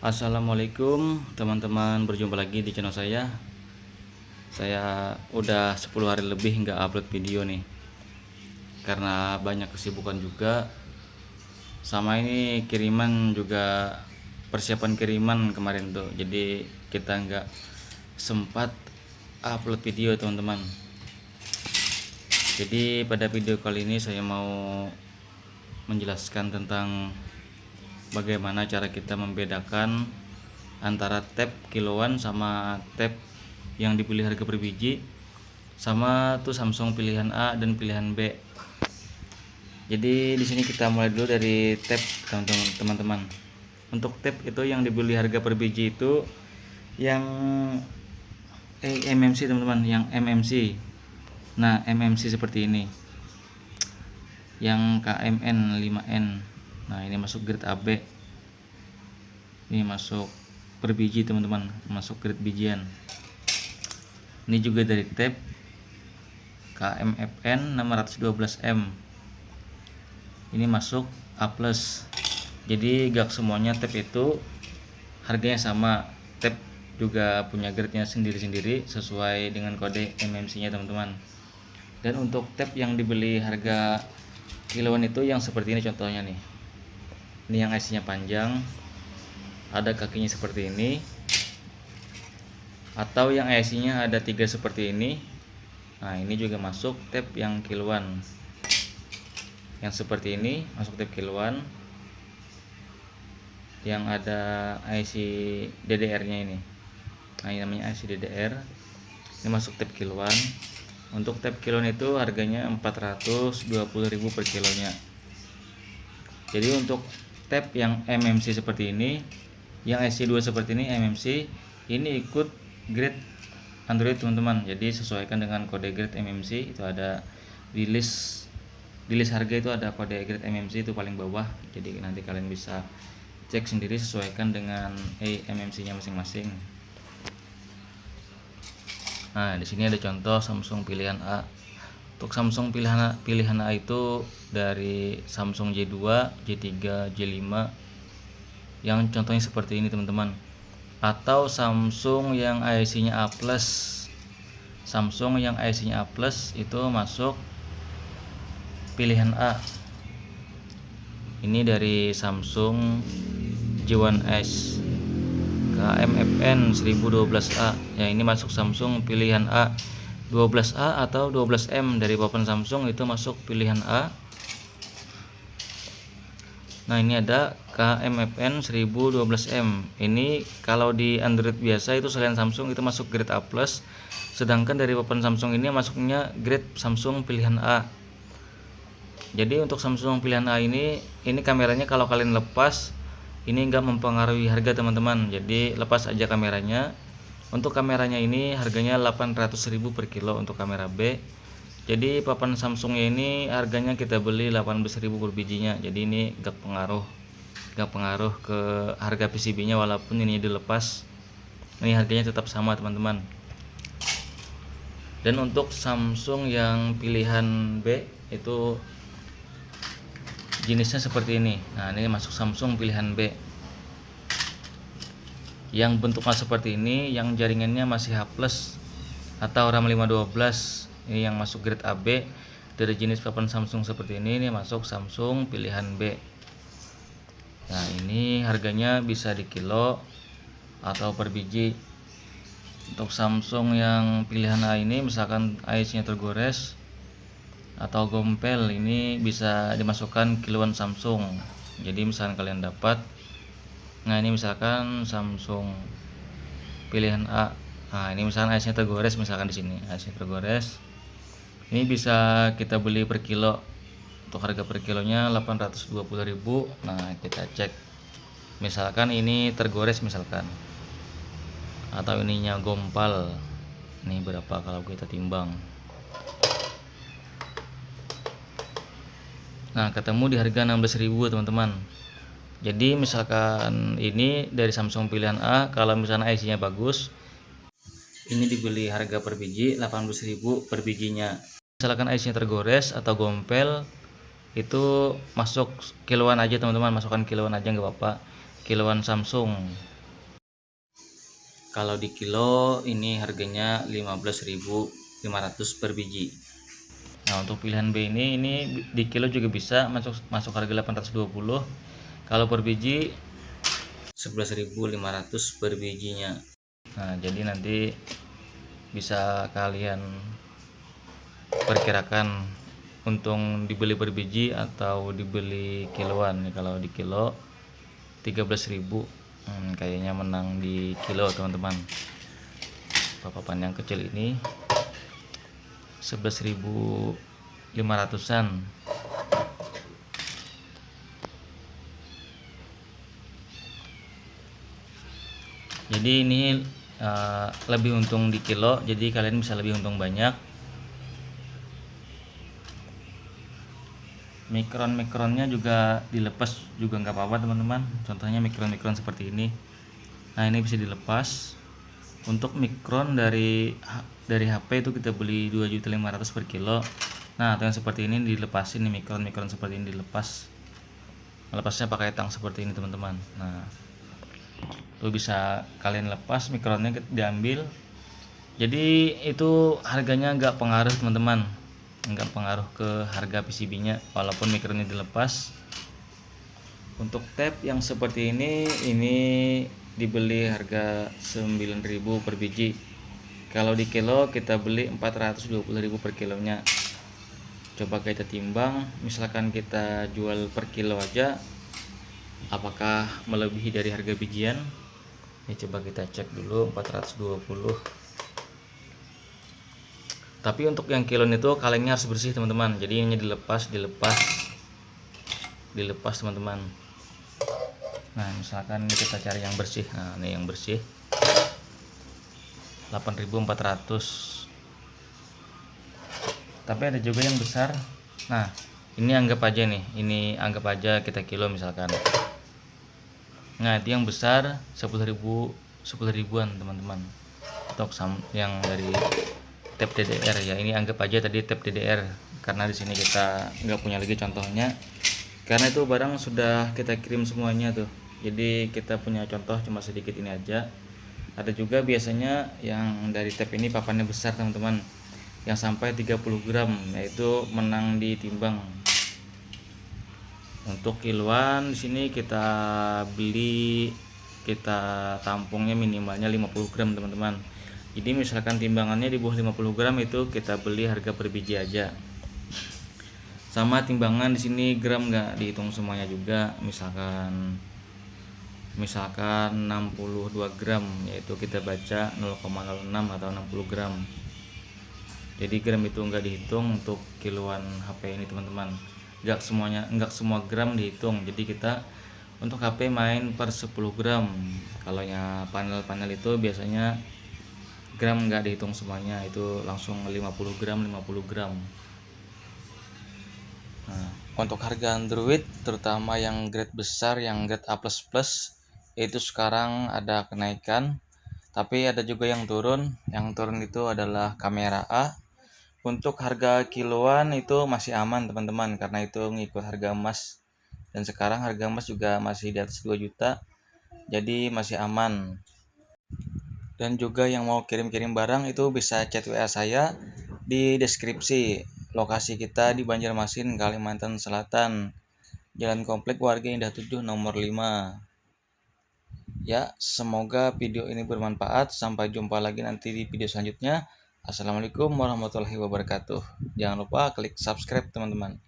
Assalamualaikum teman-teman, berjumpa lagi di channel saya. Saya udah 10 hari lebih nggak upload video nih, karena banyak kesibukan juga. Sama ini kiriman juga, persiapan kiriman kemarin tuh, jadi kita nggak sempat upload video teman-teman. Jadi pada video kali ini saya mau menjelaskan tentang bagaimana cara kita membedakan antara tab kiloan sama tab yang dibeli harga per biji, sama tuh Samsung pilihan A dan pilihan B. Jadi di sini kita mulai dulu dari tab teman-teman. Untuk tab itu yang dibeli harga per biji itu yang MMC teman-teman, yang MMC. Nah, MMC seperti ini. Yang KMN 5N. Nah, ini masuk grade AB. Ini masuk per biji teman-teman, masuk grade bijian. Ini juga dari tab KMFN 612M. Ini masuk A+. Jadi gak semuanya tab itu harganya sama. Tab juga punya grade-nya sendiri-sendiri sesuai dengan kode MMC-nya teman-teman. Dan untuk tab yang dibeli harga kiloan itu yang seperti ini contohnya nih. Ini yang IC-nya panjang, ada kakinya seperti ini, atau yang IC-nya ada 3 seperti ini. Nah, ini juga masuk tab yang kiloan. Yang seperti ini masuk tab kiloan, yang ada IC DDR-nya ini. Nah, ini namanya IC DDR. Ini masuk tab kiloan. Untuk tab kiloan itu harganya 420.000 per kilonya. Jadi untuk tab yang MMC seperti ini, yang IC2 seperti ini MMC, ini ikut grade Android teman-teman. Jadi sesuaikan dengan kode grade MMC, itu ada di list harga, itu ada kode grade MMC itu paling bawah. Jadi nanti kalian bisa cek sendiri, sesuaikan dengan MMC-nya masing-masing. Nah, di sini ada contoh Samsung pilihan A. Untuk Samsung pilihan A itu dari Samsung J2, J3, J5 yang contohnya seperti ini teman-teman. Atau Samsung yang IC-nya A+. Samsung yang IC-nya A+ itu masuk pilihan A. Ini dari Samsung J1S KMFN 1012A. Ya, ini masuk Samsung pilihan A. 12A atau 12M dari papan Samsung itu masuk pilihan A. Nah, ini ada KMFN 1012M. Ini kalau di Android biasa itu selain Samsung itu masuk grade A+, sedangkan dari papan Samsung ini masuknya grade Samsung pilihan A. Jadi untuk Samsung pilihan A ini kameranya kalau kalian lepas ini enggak mempengaruhi harga teman-teman. Jadi lepas aja kameranya. Untuk kameranya ini harganya 800.000 per kilo untuk kamera B. Jadi papan Samsungnya ini harganya kita beli 18.000 per bijinya. Jadi ini gak pengaruh ke harga PCB-nya walaupun ini dilepas. Ini harganya tetap sama teman-teman. Dan untuk Samsung yang pilihan B itu jenisnya seperti ini. Nah, ini masuk Samsung pilihan B. Yang bentuknya seperti ini, yang jaringannya masih H+ atau RAM 512. Ini yang masuk grade AB dari jenis papan Samsung seperti ini masuk Samsung pilihan B. Nah, ini harganya bisa di kilo atau per biji. Untuk Samsung yang pilihan A ini misalkan IC-nya tergores atau gompel, ini bisa dimasukkan kiloan Samsung. Jadi misalkan kalian dapat, nah ini misalkan Samsung pilihan A. Nah, ini misalkan IC-nya tergores, misalkan di sini IC-nya tergores. Ini bisa kita beli per kilo. Untuk harga per kilonya 820.000. Nah, kita cek. Misalkan ini tergores misalkan. Atau ininya gompal. Ini berapa kalau kita timbang? Nah, ketemu di harga 16.000 teman-teman. Jadi misalkan ini dari Samsung pilihan A, kalau misalnya IC-nya bagus, ini dibeli harga per biji 18.000 per bijinya. Misalkan IC-nya tergores atau gompel, itu masuk kiloan aja teman-teman, masukkan kiloan aja nggak apa-apa. kiloan Samsung. Kalau di kilo ini harganya 15.500 per biji. Nah, untuk pilihan B ini di kilo juga bisa masuk harga 820. Kalau per biji 11.500 per bijinya. Nah, jadi nanti bisa kalian perkirakan untung dibeli per biji atau dibeli kiloan. Kalau di kilo 13.000, kayaknya menang di kilo teman-teman. Papan yang kecil ini 11.500-an. Jadi ini lebih untung di kilo, jadi kalian bisa lebih untung banyak. Mikron-mikronnya juga dilepas juga nggak apa-apa teman-teman. Contohnya mikron-mikron seperti ini. Nah, ini bisa dilepas. Untuk mikron dari HP itu kita beli 2.500.000 per kilo. Nah, atau yang seperti ini dilepasin nih, mikron seperti ini dilepas. Lepasnya pakai tang seperti ini teman-teman. Nah, itu bisa kalian lepas, mikronnya diambil. Jadi itu harganya nggak pengaruh teman-teman, nggak pengaruh ke harga PCB-nya walaupun mikronnya dilepas. Untuk tab yang seperti ini dibeli harga 9.000 per biji. Kalau di kilo kita beli 420.000 per kilonya. Coba kita timbang, misalkan kita jual per kilo aja, apakah melebihi dari harga bijian? Ya, coba kita cek dulu 420. Tapi untuk yang kilon itu kalengnya harus bersih teman-teman. Jadi ini dilepas teman-teman. Nah, misalkan ini kita cari yang bersih. Nah, ini yang bersih 8.400. Tapi ada juga yang besar. Nah, ini anggap aja nih, ini anggap aja kita kilo misalkan. Nah, itu yang besar 10.000-an teman-teman. Untuk yang dari tab DDR ya, ini anggap aja tadi tab DDR karena di sini kita nggak punya lagi contohnya. Karena itu barang sudah kita kirim semuanya tuh. Jadi kita punya contoh cuma sedikit ini aja. Ada juga biasanya yang dari tab ini papannya besar teman-teman, yang sampai 30 gram, yaitu menang ditimbang. Untuk kiloan di sini kita beli, kita tampungnya minimalnya 50 gram teman-teman. Jadi misalkan timbangannya di bawah 50 gram itu kita beli harga per biji aja. Sama timbangan di sini gram nggak dihitung semuanya juga. Misalkan 62 gram, yaitu kita baca 0,06 atau 60 gram. Jadi gram itu nggak dihitung untuk kiloan HP ini teman-teman. Nggak semua gram dihitung. Jadi kita untuk HP main per 10 gram. Kalau ya panel-panel itu biasanya gram nggak dihitung semuanya, itu langsung 50 gram. Nah, untuk harga Android terutama yang grade besar, yang grade A++, itu sekarang ada kenaikan. Tapi ada juga yang turun. Yang turun itu adalah kamera A. Untuk harga kiloan itu masih aman teman-teman, karena itu ngikut harga emas. Dan sekarang harga emas juga masih di atas 2 juta. Jadi masih aman. Dan juga yang mau kirim-kirim barang itu bisa chat WA saya di deskripsi. Lokasi kita di Banjarmasin, Kalimantan Selatan. Jalan Komplek Warga Indah 7 nomor 5. Ya, semoga video ini bermanfaat. Sampai jumpa lagi nanti di video selanjutnya. Assalamualaikum warahmatullahi wabarakatuh. Jangan lupa klik subscribe teman-teman.